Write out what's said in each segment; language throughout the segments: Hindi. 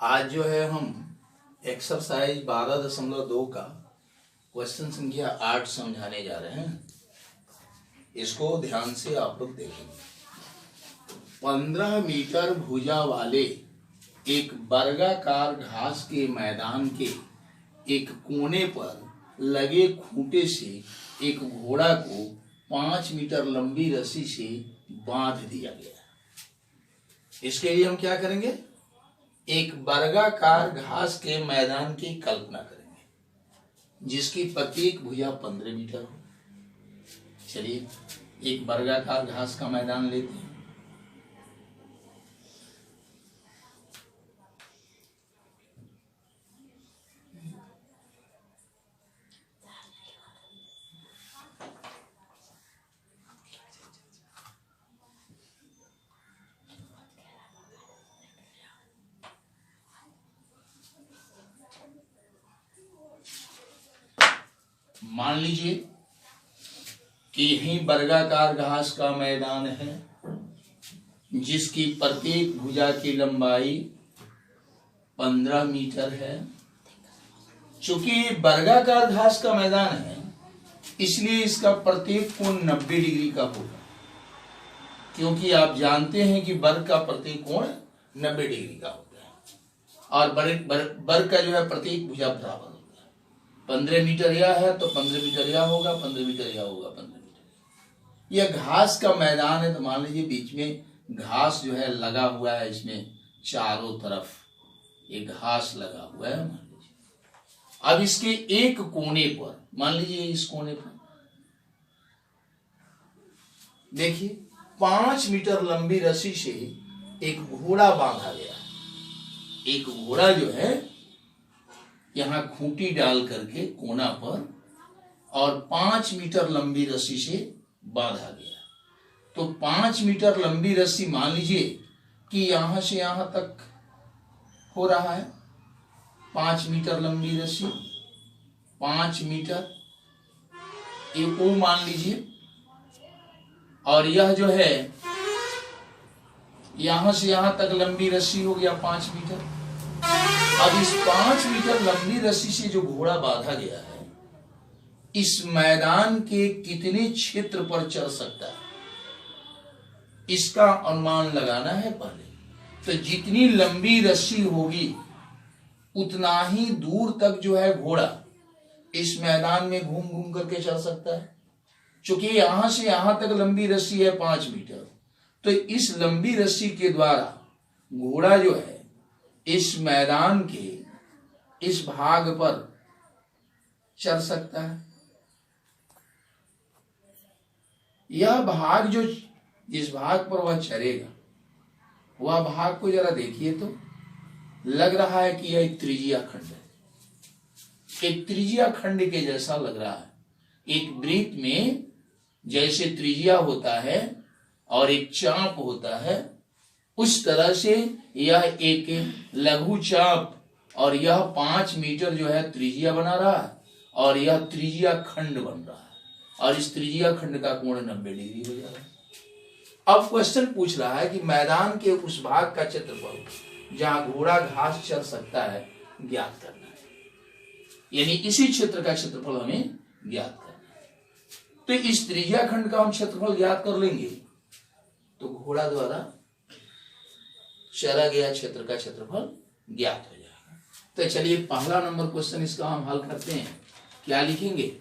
आज जो है हम एक्सरसाइज 12.2 का क्वेश्चन संख्या 8 समझाने जा रहे हैं। इसको ध्यान से आप लोग देखेंगे। 15 मीटर भुजा वाले एक वर्गाकार घास के मैदान के एक कोने पर लगे खूंटे से एक घोड़ा को 5 मीटर लंबी रस्सी से बांध दिया गया। इसके लिए हम क्या करेंगे? एक वर्गाकार घास के मैदान की कल्पना करेंगे जिसकी प्रत्येक भुजा 15 मीटर हो। चलिए एक वर्गाकार घास का मैदान लेते हैं। मान लीजिए कि यही वर्गाकार घास का मैदान है जिसकी प्रत्येक भुजा की लंबाई 15 मीटर है। चूंकि वर्गाकार घास का मैदान है इसलिए इसका प्रत्येक कोण 90 डिग्री का होगा, क्योंकि आप जानते हैं कि वर्ग का प्रत्येक कोण 90 डिग्री का होता है और वर्ग का जो है प्रत्येक भुजा बराबर 15 मीटर यह है तो 15 मीटर यह होगा, 15 मीटर यह होगा, 15 मीटर। यह घास का मैदान है तो मान लीजिए बीच में घास जो है लगा हुआ है, इसमें चारों तरफ एक घास लगा हुआ है मान लीजिए। अब इसके एक कोने पर मान लीजिए, इस कोने पर देखिए 5 मीटर लंबी रस्सी से एक घोड़ा बांधा गया। एक घोड़ा जो है यहां खूंटी डाल करके कोना पर और 5 मीटर लंबी रस्सी से बांधा गया। तो 5 मीटर लंबी रस्सी मान लीजिए कि यहां से यहां तक हो रहा है। 5 मीटर लंबी रस्सी 5 मीटर ये ओ मान लीजिए, और यह जो है यहां से यहां तक लंबी रस्सी हो गया 5 मीटर। अब इस 5 मीटर लंबी रस्सी से जो घोड़ा बांधा गया है इस मैदान के कितने क्षेत्र पर चल सकता है इसका अनुमान लगाना है पहले। तो जितनी लंबी रस्सी होगी उतना ही दूर तक जो है घोड़ा इस मैदान में घूम घूम करके चल सकता है। चूंकि यहां से यहां तक लंबी रस्सी है 5 मीटर, तो इस लंबी रस्सी के द्वारा घोड़ा जो है इस मैदान के इस भाग पर चल सकता है। यह भाग जो जिस भाग पर वह चलेगा वह भाग को जरा देखिए तो लग रहा है कि यह एक त्रिज्या खंड है। एक त्रिज्या खंड के जैसा लग रहा है। एक वृत्त में जैसे त्रिज्या होता है और एक चाप होता है, उस तरह से यह एक लघु चाप और यह 5 मीटर जो है त्रिज्या बना रहा है और यह त्रिज्या खंड बन रहा है और इस त्रिज्या खंड का कोण 90 डिग्री हो जा रहा है। अब क्वेश्चन पूछ रहा है कि मैदान के उस भाग का क्षेत्रफल जहां घोड़ा घास चल सकता है ज्ञात करना है। यानी इसी क्षेत्र का क्षेत्रफल हमें ज्ञात करना है। तो इस त्रिज्या खंड का हम क्षेत्रफल ज्ञात कर लेंगे तो घोड़ा द्वारा चला गया क्षेत्र का क्षेत्रफल ज्ञात हो जाएगा। तो चलिए पहला नंबर क्वेश्चन इसका हम हल करते हैं। क्या लिखेंगे?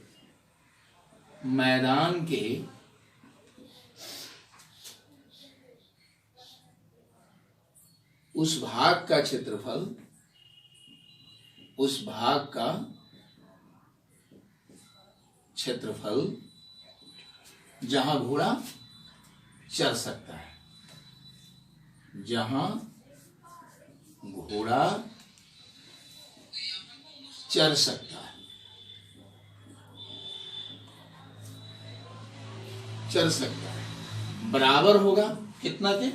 मैदान के उस भाग का क्षेत्रफल, उस भाग का क्षेत्रफल जहां घोड़ा चल सकता है, जहां घोड़ा चल सकता है, चल सकता है बराबर होगा कितना के?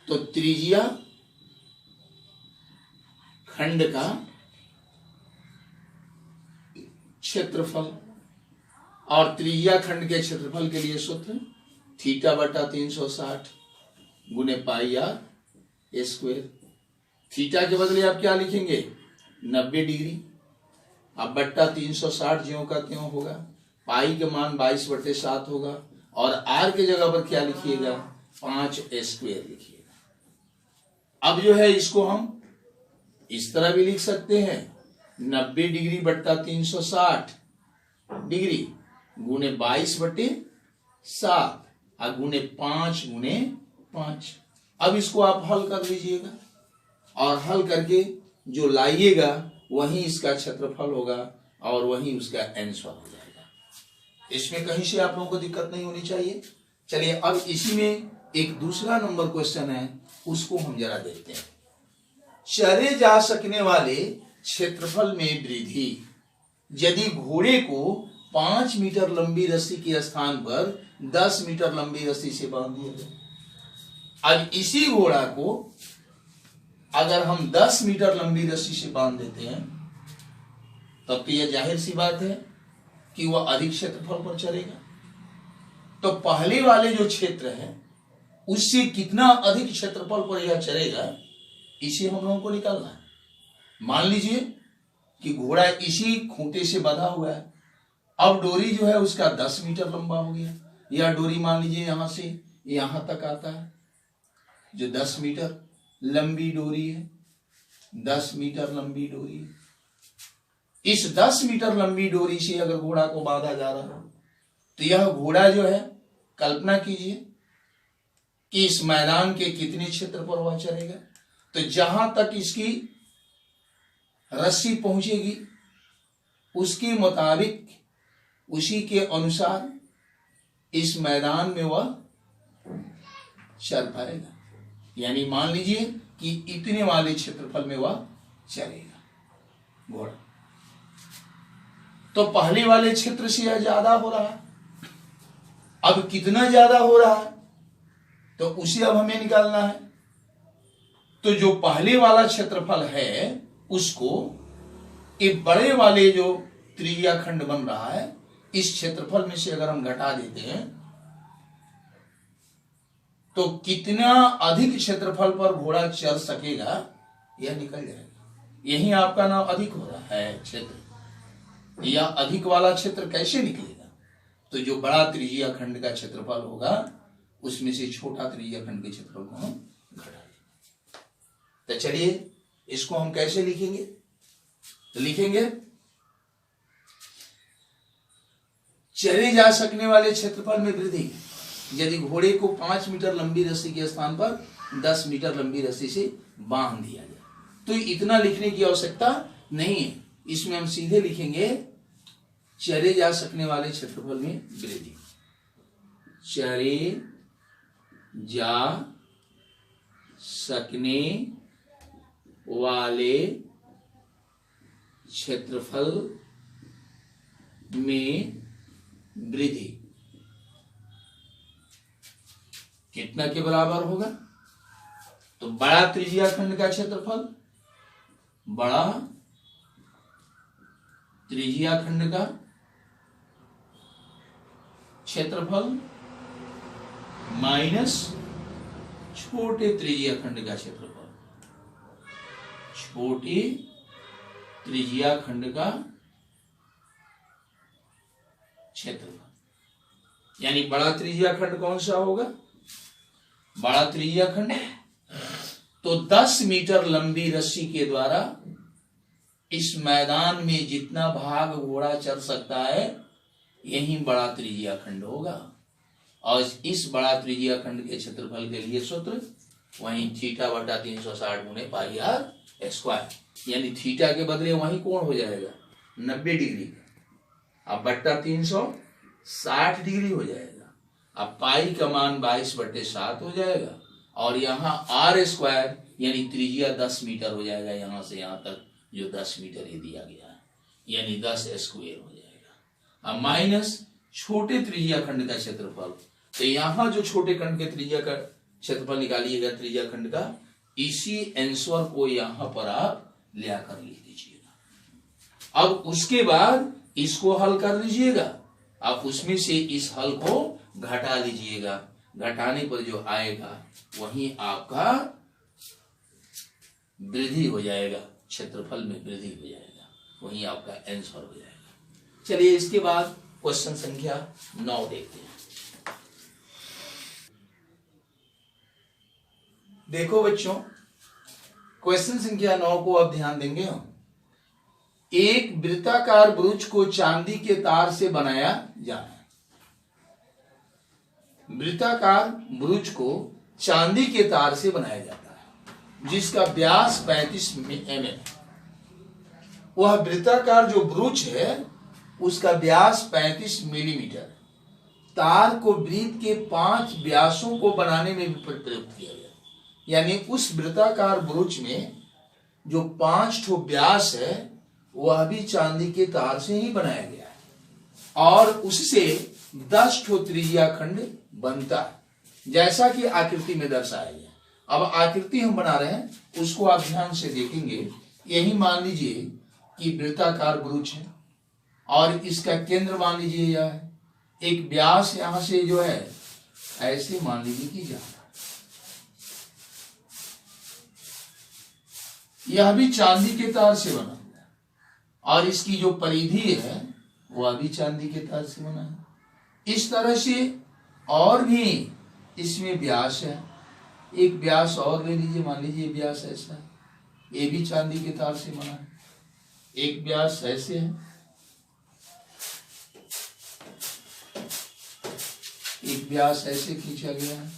तो त्रिज्या खंड का क्षेत्रफल, और त्रिज्या खंड के क्षेत्रफल के लिए सूत्र थीटा बटा 360 गुने पाई आर स्क्वायर। थीटा के बदले आप क्या लिखेंगे 90 डिग्री। अब बट्टा 360 ज्यों का त्यों होगा, पाई के मान 22/7 होगा, और आर के जगह पर क्या लिखिएगा 5 स्क्वायर लिखिएगा। अब जो है इसको हम इस तरह भी लिख सकते हैं 90 डिग्री बट्टा 360 डिग्री गुने 22/7 और गुने 5 गुने 5। अब इसको आप हल कर लीजिएगा और हल करके जो लाइएगा वही इसका क्षेत्रफल होगा और वही उसका आंसर हो जाएगा। इसमें कहीं से आप लोगों को दिक्कत नहीं होनी चाहिए। चलिए अब इसी में एक दूसरा नंबर क्वेश्चन है, उसको हम जरा देखते हैं। चरे जा सकने वाले क्षेत्रफल में वृद्धि यदि घोड़े को 5 मीटर लंबी रस्सी के स्थान पर 10 मीटर लंबी रस्सी से बांध दिया जाए। अब इसी घोड़ा को अगर हम 10 मीटर लंबी रस्सी से बांध देते हैं तब तो यह जाहिर सी बात है कि वह अधिक क्षेत्रफल पर चलेगा। तो पहले वाले जो क्षेत्र है उससे कितना अधिक क्षेत्रफल पर यह चलेगा, इसे हम लोगों को निकालना है। मान लीजिए कि घोड़ा इसी खूंटे से बंधा हुआ है, अब डोरी जो है उसका 10 मीटर लंबा हो गया। यह डोरी मान लीजिए यहां से यहां तक आता है, जो 10 मीटर लंबी डोरी है, 10 मीटर लंबी डोरी है। इस 10 मीटर लंबी डोरी से अगर घोड़ा को बांधा जा रहा है तो यह घोड़ा जो है, कल्पना कीजिए कि इस मैदान के कितने क्षेत्र पर वह चलेगा। तो जहां तक इसकी रस्सी पहुंचेगी उसके मुताबिक, उसी के अनुसार इस मैदान में वह चल पाएगा। यानी मान लीजिए कि इतने वाले क्षेत्रफल में वह चलेगा घोड़ा। तो पहले वाले क्षेत्र से यह ज्यादा हो रहा है। अब कितना ज्यादा हो रहा है तो उसे अब हमें निकालना है। तो जो पहले वाला क्षेत्रफल है उसको एक बड़े वाले जो त्रिज्या खंड बन रहा है इस क्षेत्रफल में से अगर हम घटा देते हैं तो कितना अधिक क्षेत्रफल पर घोड़ा चल सकेगा यह निकल जाएगा। यही आपका नाम अधिक हो रहा है क्षेत्र। यह अधिक वाला क्षेत्र कैसे निकलेगा, तो जो बड़ा त्रिज्या खंड का क्षेत्रफल होगा उसमें से छोटा त्रिज्या खंड के क्षेत्रफल को हम घटा देंगे। तो चलिए इसको हम कैसे लिखेंगे, तो लिखेंगे चले जा सकने वाले क्षेत्रफल में वृद्धि यदि घोड़े को 5 मीटर लंबी रस्सी के स्थान पर 10 मीटर लंबी रस्सी से बांध दिया जाए। तो इतना लिखने की आवश्यकता नहीं है, इसमें हम सीधे लिखेंगे चले जा सकने वाले क्षेत्रफल में वृद्धि। चले जा सकने वाले क्षेत्रफल में वृद्धि कितना के बराबर होगा, तो बड़ा त्रिज्या खंड का क्षेत्रफल, बड़ा त्रिज्या खंड का क्षेत्रफल माइनस छोटे त्रिज्या खंड का क्षेत्रफल, छोटे त्रिज्या खंड का क्षेत्रफल। यानी बड़ा त्रिज्या खंड कौन सा होगा, बड़ा त्रिज्या खंड तो 10 मीटर लंबी रस्सी के द्वारा इस मैदान में जितना भाग घोड़ा चल सकता है यही बड़ा त्रिज्या खंड होगा। और इस बड़ा त्रिज्या खंड के क्षेत्रफल के लिए सूत्र वही थीटा बटा 360 गुने पाई आर स्क्वायर, यानी थीटा के बदले वही कोण हो जाएगा 90 डिग्री का, अब बट्टा 360 डिग्री हो जाएगा। अब पाई का मान 22/7 हो जाएगा और यहाँ आर स्क्वायर यानी त्रिज्या 10 मीटर हो जाएगा, यहां से यहां तक जो 10 मीटर ये दिया गया है, यानी 10 स्क्वायर हो जाएगा। अब माइनस छोटे त्रिज्या खंड का क्षेत्रफल, तो यहां जो छोटे खंड के त्रिज्या का क्षेत्रफल निकालिएगा त्रिज्या खंड का, इसी आंसर को यहां पर आप ले आकर लिख दीजिएगा। अब उसके बाद इसको हल कर लीजिएगा, आप उसमें से इस हल को घटा लीजिएगा, घटाने पर जो आएगा वही आपका वृद्धि हो जाएगा, क्षेत्रफल में वृद्धि हो जाएगा, वही आपका आंसर हो जाएगा। चलिए इसके बाद क्वेश्चन संख्या 9 देखते हैं। देखो बच्चों, क्वेश्चन संख्या 9 को अब ध्यान देंगे हम। एक वृत्ताकार ब्रुज को चांदी के तार से बनाया जाना है। वृत्ताकार ब्रुज को चांदी के तार से बनाया जाता है जिसका व्यास 35 mm है। वह वृत्ताकार जो ब्रुज है उसका व्यास 35 मिलीमीटर। तार को वृत्त के 5 व्यासों को बनाने में भी प्रयुक्त किया गया, यानी उस वृत्ताकार ब्रुज में जो 5 ठो व्यास है वह भी चांदी के तार से ही बनाया गया है और उससे 10 ठो त्रिज्या खंड बनता है, जैसा कि आकृति में दर्शाया गया। अब आकृति हम बना रहे हैं, उसको आप ध्यान से देखेंगे। यही मान लीजिए कि वृत्ताकार ब्रुज है और इसका केंद्र मान लीजिए यह है। एक व्यास यहां से जो है ऐसे मान लीजिए कि जा रहा है, यह भी चांदी के तार से बना हुआ है और इसकी जो परिधि है वह भी चांदी के तार से बना है। इस तरह से और भी इसमें व्यास है। एक व्यास और ले लीजिए, मान लीजिए व्यास ऐसा है, ये भी चांदी के तार से बना है। एक व्यास ऐसे है, एक व्यास ऐसे खींचा गया है,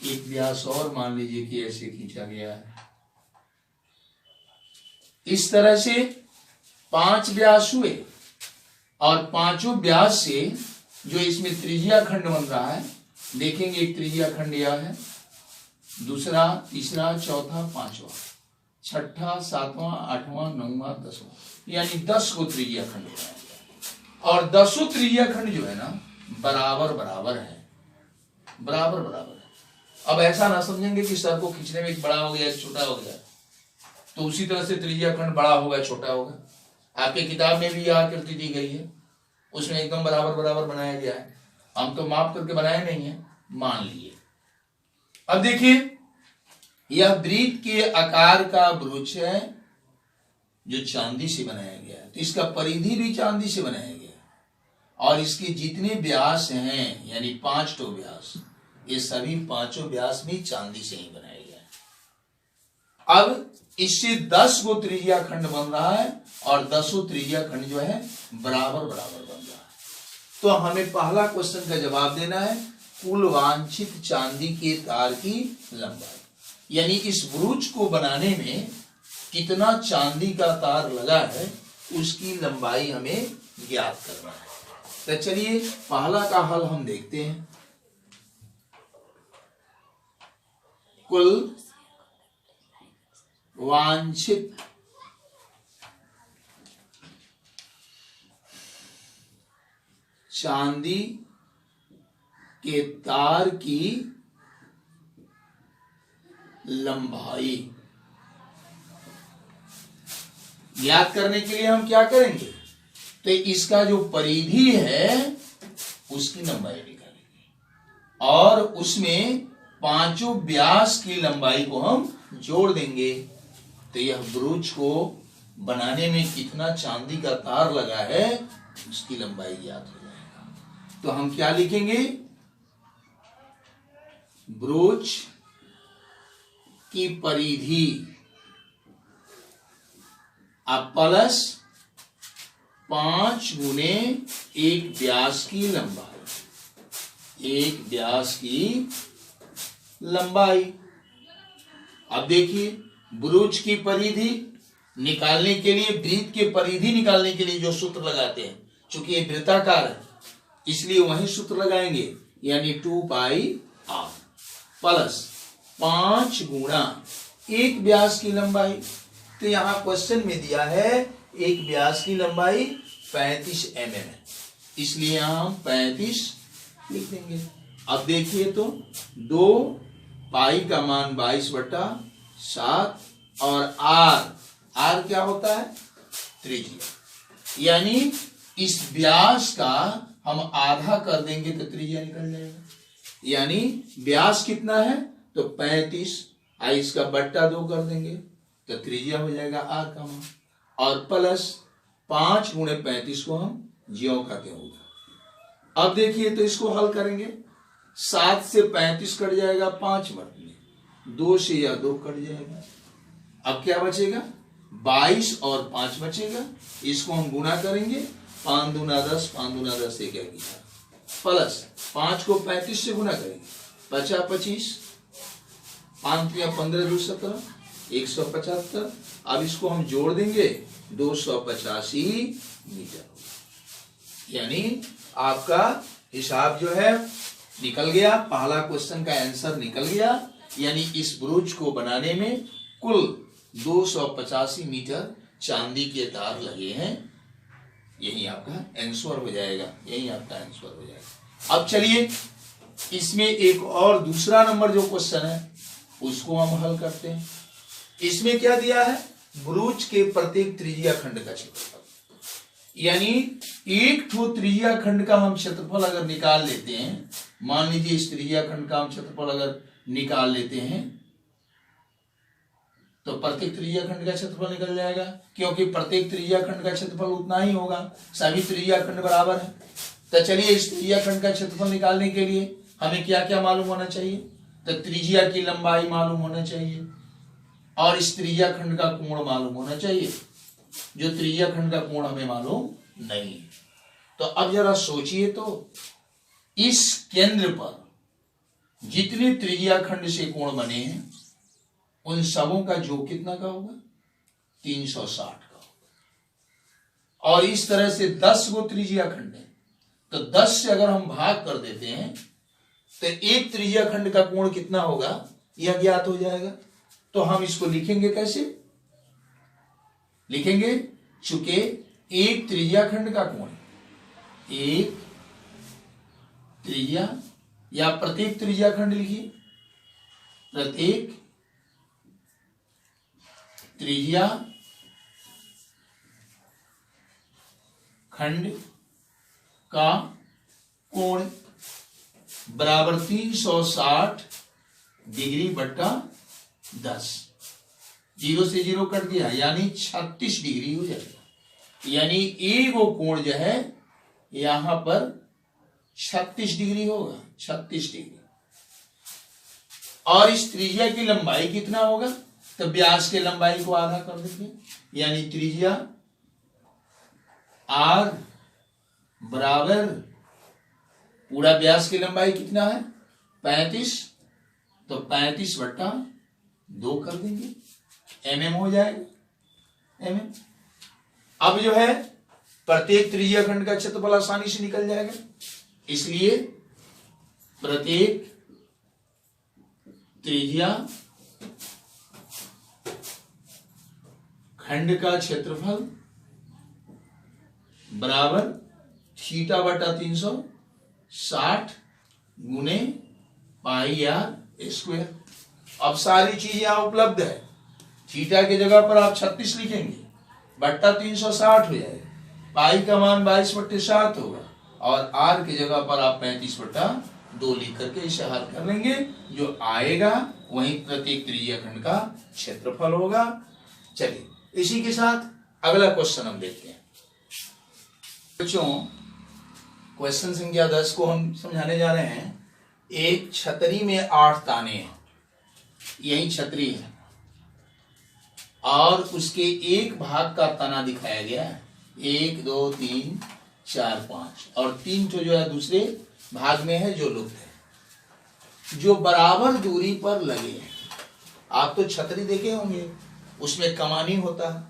एक व्यास और मान लीजिए कि ऐसे खींचा गया है। इस तरह से 5 व्यास हुए और 5 व्यास से जो इसमें त्रिज्या खंड बन रहा है, देखेंगे एक त्रिज्या खंड यह है, दूसरा, तीसरा, चौथा, 5वां, 6वां, 7वां, 8वां, 9वां, 10वां, यानी 10 को त्रिज्या खंड बनाया गया और 10 त्रिज्या खंड जो है ना बराबर बराबर है, बराबर बराबर है। अब ऐसा ना समझेंगे कि सर को खींचने में एक बड़ा हो गया एक छोटा हो गया, तो उसी तरह से त्रिज्या खंड बड़ा होगा छोटा होगा। आपके किताब में भी यह आकृति दी गई है, उसमें एकदम बराबर बराबर बनाया गया है। हम तो माप करके बनाए नहीं है, मान लिए। अब देखिए, यह वृत्त के आकार का ब्रुज है जो चांदी से बनाया गया है, तो इसका परिधि भी चांदी से बनाया गया और इसके जितने व्यास हैं यानी 5 ठो व्यास, ये सभी 5 व्यास भी चांदी से ही बनाया गया है। अब इससे 10 गो त्रिज्या खंड बन रहा है और 10 त्रिज्या खंड जो है बराबर बराबर बन रहा है। तो हमें पहला क्वेश्चन का जवाब देना है, कुल वांछित चांदी के तार की लंबाई, यानी इस ब्रुज को बनाने में कितना चांदी का तार लगा है उसकी लंबाई हमें ज्ञात करना है। तो चलिए पहला का हल हम देखते हैं। कुल वांछित चांदी के तार की लंबाई ज्ञात करने के लिए हम क्या करेंगे, तो इसका जो परिधि है उसकी लंबाई निकालेंगे और उसमें 5 व्यास की लंबाई को हम जोड़ देंगे। तो यह ब्रुज को बनाने में कितना चांदी का तार लगा है उसकी लंबाई ज्ञात हो जाएगा। तो हम क्या लिखेंगे, ब्रुज की परिधि अब प्लस 5 गुने 1 व्यास की लंबाई, 1 व्यास की लंबाई। अब देखिए, ब्रुज की परिधि निकालने के लिए, वृत्त के परिधि निकालने के लिए जो सूत्र लगाते हैं, चूंकि ये वृत्ताकार है इसलिए वही सूत्र लगाएंगे, यानी 2πr प्लस 5 गुणा 1 व्यास की लंबाई। तो यहां क्वेश्चन में दिया है 1 व्यास की लंबाई 35 mm है, इसलिए यहां हम 35 लिख देंगे। अब देखिए तो 2 पाई का मान 22/7 और r क्या होता है, त्रिज्या, यानी इस व्यास का हम आधा कर देंगे तो त्रिज्या निकल जाएगा। यानी व्यास कितना है तो 35, इसका बट्टा 2 कर देंगे तो त्रिज्या हो जाएगा आर का मान, और प्लस 5 गुणे 35 को हम ज्यों का त्यों होगा। अब देखिए तो इसको हल करेंगे, 7 से 35 कट जाएगा 5 वर्ग में, 2 से यह 2 कट जाएगा। अब क्या बचेगा, 22 और 5 बचेगा। इसको हम गुणा करेंगे, 5 दूना 10, 5 दूना 10 एक 11, प्लस 5 को 35 से गुणा करेंगे, 50 25, 5 15 2 17, 175। अब इसको हम जोड़ देंगे, 285 मीटर, यानी आपका हिसाब जो है निकल गया, पहला क्वेश्चन का आंसर निकल गया। यानी इस ब्रूच को बनाने में कुल 285 मीटर चांदी के तार लगे हैं। यही आपका आंसर हो जाएगा, यही आपका आंसर हो जाएगा। अब चलिए इसमें एक और दूसरा नंबर जो क्वेश्चन है उसको हम हल करते हैं। इसमें क्या दिया है, ब्रूच के प्रत्येक त्रिज्या खंड का क्षेत्रफल, यानी एक ठो त्रिज्या खंड का हम क्षेत्रफल अगर निकाल लेते हैं, मान लीजिए इस त्रिज्या खंड का हम क्षेत्रफल अगर निकाल लेते हैं तो प्रत्येक त्रिज्या खंड का क्षेत्रफल निकल जाएगा, क्योंकि प्रत्येक त्रिज्या खंड का क्षेत्रफल उतना ही होगा, सभी त्रिज्या खंड बराबर है। तो चलिए इस त्रिज्या खंड का क्षेत्रफल निकालने के लिए हमें क्या क्या मालूम होना चाहिए, तो त्रिज्या की लंबाई मालूम होना चाहिए और इस त्रिज्या खंड का कोण मालूम होना चाहिए, जो त्रिज्या खंड का कोण हमें मालूम नहीं। तो अब जरा सोचिए तो इस केंद्र पर जितने त्रिज्या खंड से कोण बने हैं उन सबों का योग कितना का होगा, 360 का होगा। और इस तरह से 10 गो त्रिज्या खंड है, तो 10 से अगर हम भाग कर देते हैं तो एक त्रिज्या खंड का कोण कितना होगा यह ज्ञात हो जाएगा। तो हम इसको लिखेंगे कैसे, लिखेंगे चूंकि एक त्रिज्या खंड का कोण, एक त्रिज्या या प्रत्येक त्रिज्या खंड लिखिए, प्रत्येक त्रिज्या खंड का कोण बराबर 360 डिग्री बट्टा 10, 0 से 0 कट गया यानी 36 डिग्री हो जाएगा। यानी एक वो कोण जो है यहां पर 36 डिग्री होगा, 36 डिग्री। और इस त्रिज्या की लंबाई कितना होगा, तो व्यास के लंबाई को आधा कर देंगे, यानी त्रिज्या आर बराबर पूरा व्यास की लंबाई कितना है 35, तो 35 बट्टा 2 कर देंगे, mm हो जाएगा, mm। अब जो है प्रत्येक त्रिज्या खंड का क्षेत्रफल आसानी से निकल जाएगा, इसलिए प्रत्येक त्रिज्या खंड का क्षेत्रफल बराबर थीटा बटा 360 गुने पाई आर स्क्वायर। अब सारी चीज यहां उपलब्ध है, थीटा की जगह पर आप 36 लिखेंगे, बट्टा 360 हो जाएगा, पाई का मान 22/7 होगा और आर की जगह पर आप 35/2 लिख करके इसे हल कर लेंगे, जो आएगा वही प्रत्येक त्रिज्या खंड का क्षेत्रफल होगा। चलिए इसी के साथ अगला क्वेश्चन हम देखते हैं। बच्चों क्वेश्चन संख्या 10 को हम समझाने जा रहे हैं। एक छतरी में 8 ताने हैं, यही छतरी है और उसके एक भाग का तना दिखाया गया है, 1 2 3 4 5 और 3 तो जो है दूसरे भाग में है जो लुप्त है, जो बराबर दूरी पर लगे हैं। आप तो छतरी देखे होंगे, उसमें कमानी होता है,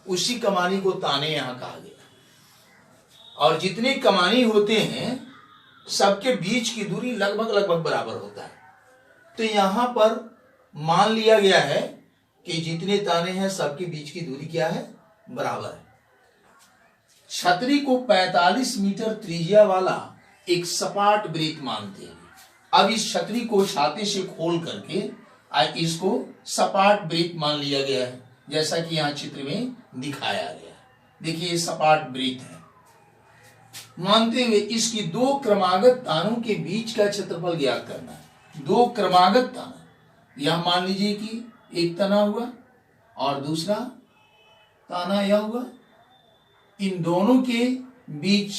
उसी कमानी को ताने यहां कहा गया। और जितने कमानी होते हैं सबके बीच की दूरी लगभग बराबर होता है। तो यहां पर मान लिया गया है कि जितने ताने हैं सबके बीच की दूरी क्या है, बराबर है। छतरी को 45 मीटर त्रिज्या वाला एक सपाट वृत्त मानते हैं। अब इस छतरी को छाते से खोल करके इसको सपाट वृत्त मान लिया गया है, जैसा कि यहां चित्र में दिखाया गया। देखिए सपाट वृत्त है, मानते हुए इसकी 2 क्रमागत तानों के बीच का क्षेत्रफल ज्ञात करना है। 2 क्रमागत ताना यह मान लीजिए कि एक तना हुआ और दूसरा ताना यह हुआ। इन दोनों के बीच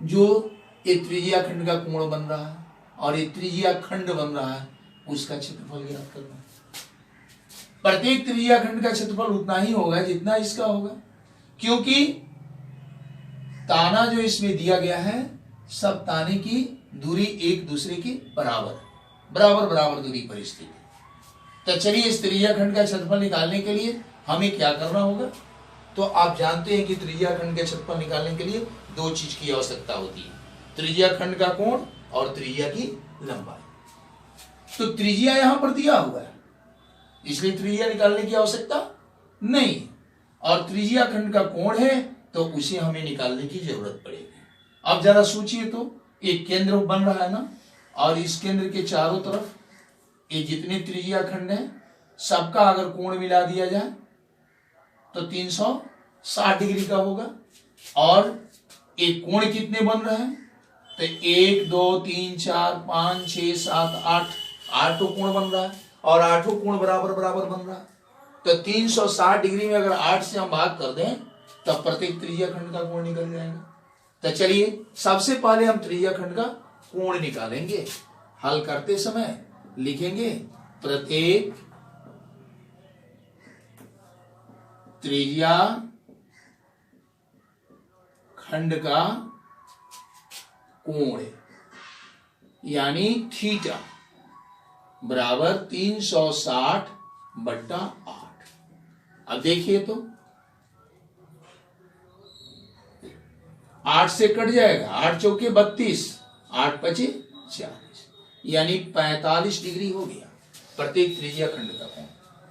जो ये त्रिज्या खंड का कोण बन रहा है और ये त्रिज्या खंड बन रहा है, उसका क्षेत्रफल ज्ञात करना है। प्रत्येक त्रिज्या खंड का क्षेत्रफल उतना ही होगा जितना इसका होगा, क्योंकि ताना जो इसमें दिया गया है सब ताने की दूरी एक दूसरे के बराबर बराबर दूरी पर स्थित है। तो चलिए इस त्रिज्या खंड का क्षेत्रफल निकालने के लिए हमें क्या करना होगा। तो आप जानते हैं कि त्रिज्या खंड का क्षेत्रफल निकालने के लिए दो चीज की आवश्यकता होती है, त्रिज्या खंड का कोण और त्रिज्या की लंबाई। तो त्रिज्या यहां पर दिया हुआ है, इसलिए त्रिज्या निकालने की आवश्यकता नहीं, और त्रिज्या खंड का कोण है तो उसे हमें निकालने की जरूरत पड़ेगी। अब जरा सोचिए तो एक केंद्र बन रहा है ना, और इस केंद्र के चारों तरफ ये जितने त्रिज्या खंड है सबका अगर कोण मिला दिया जाए तो 360 डिग्री का होगा। और एक कोण कितने बन रहे हैं, तो 1 2 3 4 5 6 7 8 आठों कोण बन रहा है, और आठों कोण बराबर बन रहा है। तो 360 डिग्री में अगर 8 से हम भाग कर दें तब प्रत्येक त्रिज्या खंड का कोण निकल जाएगा। तो चलिए सबसे पहले हम त्रिज्या खंड का कोण निकालेंगे। हल करते समय लिखेंगे प्रत्येक त्रिज्या खंड का कोण यानी थीटा बराबर 360/8। अब देखिए तो 8 से कट जाएगा, 8 चौके 32, 8 पचे 40, यानी 45 डिग्री हो गया प्रत्येक त्रिज्या खंड का कोण।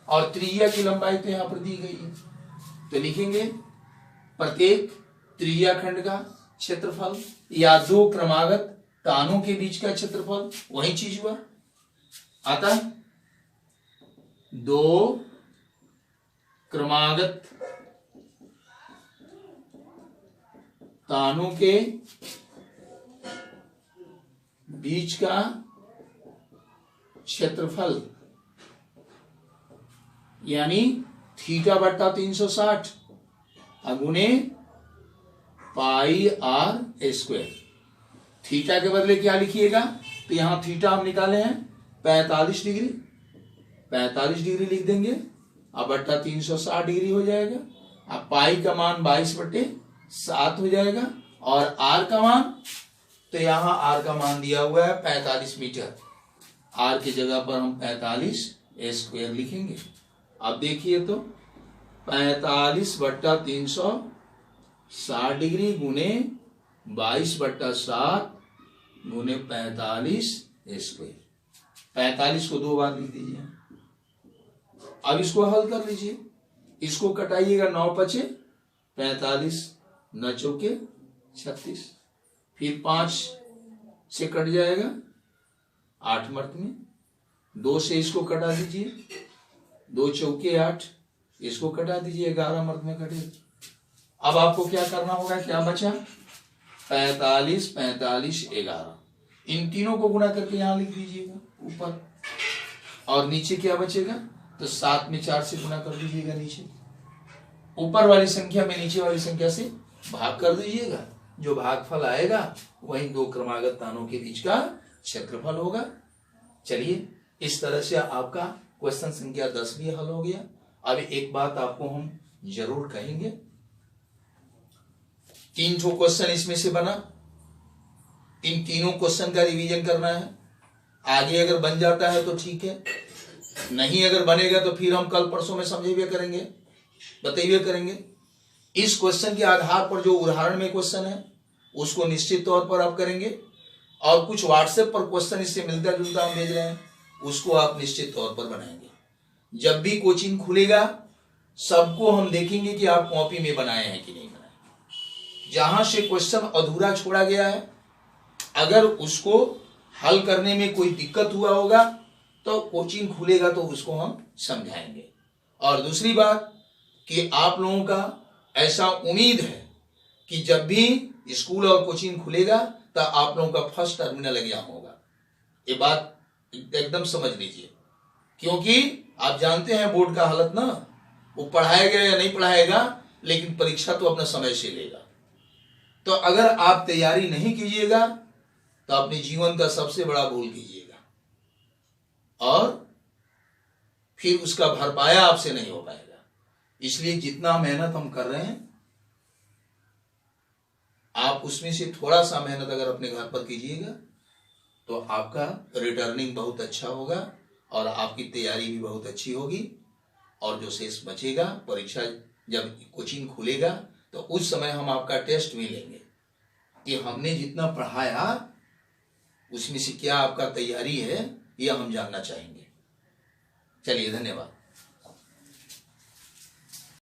और त्रिज्या की लंबाई तो यहां पर दी गई है, तो लिखेंगे प्रत्येक त्रिज्या खंड का क्षेत्रफल या दो क्रमागत तानों के बीच का क्षेत्रफल, वही चीज हुआ। अतः दो क्रमागत तानों के बीच का क्षेत्रफल यानी θ/360 गुणे πr²। थीटा के बदले क्या लिखिएगा, तो यहां थीटा हम निकाले हैं 45 डिग्री, 45 डिग्री लिख देंगे। अब बट्टा 360 डिग्री हो जाएगा। अब पाई का मान 22/7 हो जाएगा, और आर का मान, तो यहां आर का मान दिया हुआ है 45 मीटर, आर की जगह पर हम 45² लिखेंगे। अब देखिए तो 45/360 डिग्री गुने 22/7 गुने 45²। 45 को 2 बार लिख दीजिए। अब इसको हल कर लीजिए, इसको कटाइएगा, 9 पचे 45, 9 चौके 36, फिर 5 से कट जाएगा 8 मर्द में, 2 से इसको कटा दीजिए, 2 चौके 8, इसको कटा दीजिए, 11 मर्द में कटे। अब आपको क्या करना होगा, क्या बचा 45 45 11, इन तीनों को गुणा करके यहां लिख दीजिएगा ऊपर, और नीचे क्या बचेगा, तो 7 में 4 से गुणा कर दीजिएगा नीचे, ऊपर वाली संख्या में नीचे वाली संख्या से भाग कर दीजिएगा, जो भागफल आएगा वही दो क्रमागत तानों के बीच का क्षेत्रफल होगा। चलिए इस तरह से आपका क्वेश्चन संख्या 10 भी हल हो गया। अब एक बात आपको हम जरूर कहेंगे, 3 ठो क्वेश्चन इसमें से बना, इन तीनों क्वेश्चन का रिवीजन करना है। आगे अगर बन जाता है तो ठीक है, नहीं अगर बनेगा तो फिर हम कल परसों में समझेंगे करेंगे, बताइए करेंगे। इस क्वेश्चन के आधार पर जो उदाहरण में क्वेश्चन है उसको निश्चित तौर पर आप करेंगे, और कुछ व्हाट्सएप पर क्वेश्चन इससे मिलता जुलता हम भेज रहे हैं, उसको आप निश्चित तौर पर बनाएंगे। जब भी कोचिंग खुलेगा सबको हम देखेंगे कि आप कॉपी में बनाए हैं कि नहीं बनाए। जहां से क्वेश्चन अधूरा छोड़ा गया है, अगर उसको हल करने में कोई दिक्कत हुआ होगा तो कोचिंग खुलेगा तो उसको हम समझाएंगे। और दूसरी बात कि आप लोगों का ऐसा उम्मीद है कि जब भी स्कूल और कोचिंग खुलेगा तो आप लोगों का फर्स्ट टर्मिनल एग्जाम होगा। ये बात एकदम समझ लीजिए, क्योंकि आप जानते हैं बोर्ड का हालत ना, वो पढ़ाएगा या नहीं पढ़ाएगा, लेकिन परीक्षा तो अपना समय से लेगा। तो अगर आप तैयारी नहीं कीजिएगा तो अपने जीवन का सबसे बड़ा भूल कीजिएगा, और फिर उसका भरपाया आपसे नहीं हो पाएगा। इसलिए जितना मेहनत हम कर रहे हैं, आप उसमें से थोड़ा सा मेहनत अगर अपने घर पर कीजिएगा तो आपका रिटर्निंग बहुत अच्छा होगा और आपकी तैयारी भी बहुत अच्छी होगी। और जो शेष बचेगा, परीक्षा जब कोचिंग खुलेगा तो उस समय हम आपका टेस्ट भी लेंगे कि हमने जितना पढ़ाया उसमें से क्या आपका तैयारी है, यह हम जानना चाहेंगे। चलिए, धन्यवाद।